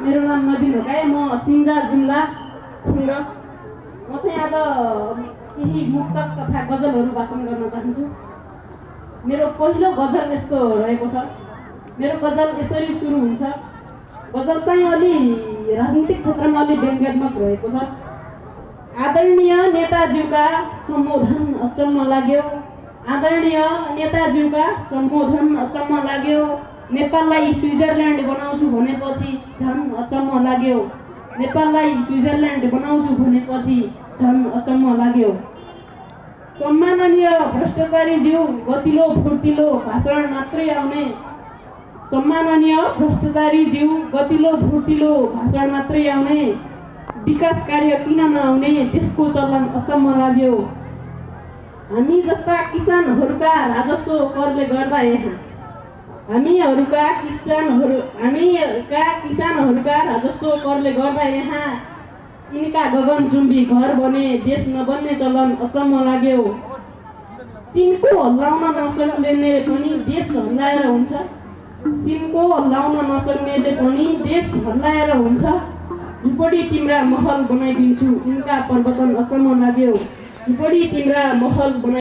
मेरो नाम नबिन ढोकाए, म सिङ्जा जिल्ला खुङ्ग। म चाहिँ आज केही मुक्तक तथा गजलहरू वाचन गर्न चाहन्छु। मेरो पहिलो गजल यस्तो रहेको छ। मेरो गजल यसरी सुरु हुन्छ। गजल चाहिँ अलि राजनीतिक क्षेत्रमा अलि व्यङ्ग्यात्मक रहेको छ। आदरणीय नेताज्यूका सम्बोधन अचम्म लाग्यो, आदरणीय नेताज्यूका सम्बोधन अचम्म लाग्यो, नेपाललाई स्विजरल्यान्ड बनाउँछु भनेपछि झन् अचम्म लाग्यो, नेपाललाई स्विजरल्यान्ड बनाउँछु भनेपछि झन् अचम्म लाग्यो। सम्माननीय भ्रष्टाचारीज्यू गतिलो फुर्तिलो भाषण मात्रै आउने, सम्माननीय भ्रष्टाचारीज्यू गतिलो फुर्तिलो भाषण मात्रै आउने, विकास कार्य किन नआउने त्यसको चलन अचम्म लाग्यो। हामी जस्ता किसानहरूका राजस्व करले गर्दा यहाँ, हामीहरूका किसानहरूका राजस्व करले गर्दा यहाँ यिनका गगनचुम्बी घर बने देश नबन्ने चलन अचम्म लाग्यो। सिनको हल्लाउन नसक्नेले पनि देश हल्लाएर हुन्छ, सिनको हल्लाउन नसक्नेले पनि देश हल्लाएर हुन्छ। झुपडी तिम्रा महल बनाइदिन्छु यिनका प्रवचन अचम्म लाग्यो, झुपडी तिम्रा महल बनाइ